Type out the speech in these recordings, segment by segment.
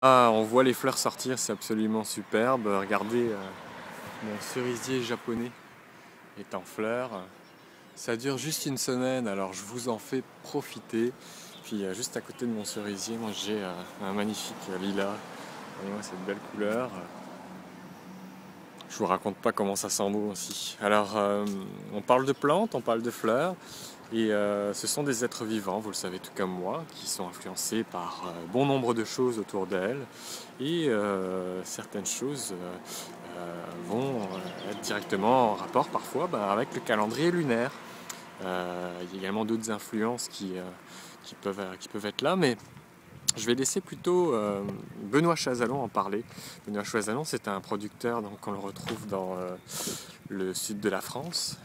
Ah, on voit les fleurs sortir, c'est absolument superbe. Regardez, mon cerisier japonais est en fleurs. Ça dure juste une semaine, alors je vous en fais profiter. Puis juste à côté de mon cerisier, moi j'ai un magnifique lilas. Voyez-moi cette belle couleur. Je vous raconte pas comment ça sent bon aussi. Alors, on parle de plantes, on parle de fleurs, et ce sont des êtres vivants, vous le savez tout comme moi, qui sont influencés par bon nombre de choses autour d'elles, et certaines choses vont être directement en rapport parfois avec le calendrier lunaire. Il y a également d'autres influences qui peuvent être là, mais je vais laisser plutôt Benoît Chazalon en parler. Benoît Chazalon, c'est un producteur, donc on le retrouve dans le sud de la France,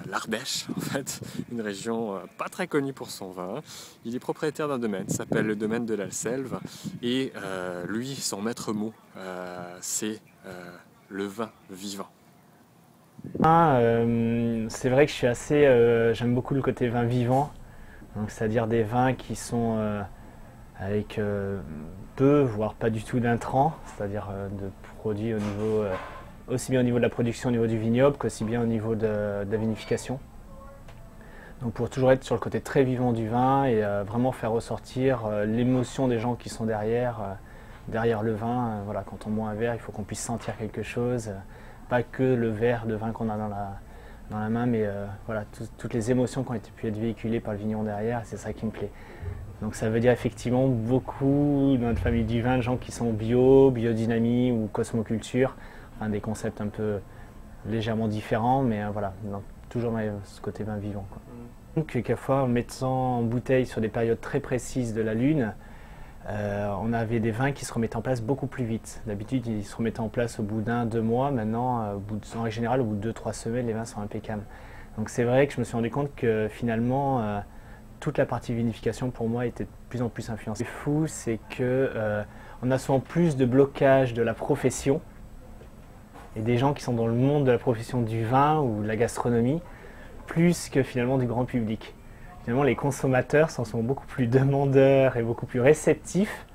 l'Ardèche en fait, une région pas très connue pour son vin. Il est propriétaire d'un domaine, s'appelle le domaine de l'Alselve, et lui, son maître mot, c'est le vin vivant. C'est vrai que je suis j'aime beaucoup le côté vin vivant, donc c'est-à-dire des vins qui sont avec peu, voire pas du tout d'intrants, c'est-à-dire de produits au niveau, aussi bien au niveau de la production, au niveau du vignoble, qu'aussi bien au niveau de la vinification. Donc pour toujours être sur le côté très vivant du vin et vraiment faire ressortir l'émotion des gens qui sont derrière le vin. Voilà, quand on boit un verre, il faut qu'on puisse sentir quelque chose, pas que le verre de vin qu'on a dans la main, mais voilà, toutes les émotions qui ont pu être véhiculées par le vigneron derrière, c'est ça qui me plaît. Donc ça veut dire effectivement beaucoup dans notre famille du vin de gens qui sont bio, biodynamie ou cosmoculture, enfin, des concepts un peu légèrement différents, mais voilà, donc, toujours dans ce côté vin vivant, quoi. Donc quelquefois en mettant en bouteille sur des périodes très précises de la lune, on avait des vins qui se remettaient en place beaucoup plus vite. D'habitude ils se remettaient en place au bout d'un, 2 mois, maintenant en général au bout de 2, 3 semaines les vins sont impeccables. Donc c'est vrai que je me suis rendu compte que finalement toute la partie vinification pour moi était de plus en plus influencée. Ce qui est fou, c'est que on a souvent plus de blocage de la profession et des gens qui sont dans le monde de la profession du vin ou de la gastronomie, plus que finalement du grand public. Finalement, les consommateurs sont beaucoup plus demandeurs et beaucoup plus réceptifs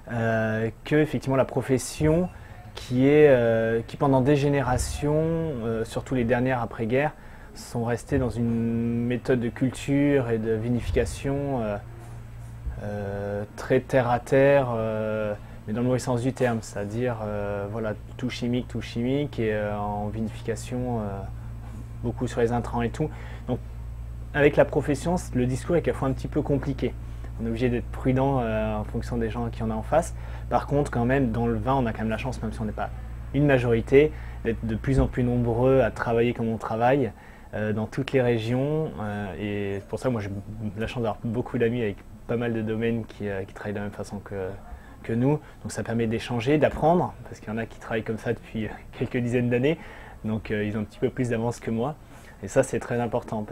que effectivement la profession qui pendant des générations, surtout les dernières après-guerre, sont restés dans une méthode de culture et de vinification très terre à terre, mais dans le mauvais sens du terme, c'est-à-dire voilà, tout chimique et en vinification beaucoup sur les intrants et tout. Donc avec la profession, le discours est quelquefois un petit peu compliqué. On est obligé d'être prudent en fonction des gens qui on a en face. Par contre, quand même, dans le vin, on a quand même la chance, même si on n'est pas une majorité, d'être de plus en plus nombreux à travailler comme on travaille dans toutes les régions. Et pour ça, moi, j'ai la chance d'avoir beaucoup d'amis avec pas mal de domaines qui travaillent de la même façon que nous. Donc ça permet d'échanger, d'apprendre, parce qu'il y en a qui travaillent comme ça depuis quelques dizaines d'années. Donc ils ont un petit peu plus d'avance que moi. Et ça, c'est très important.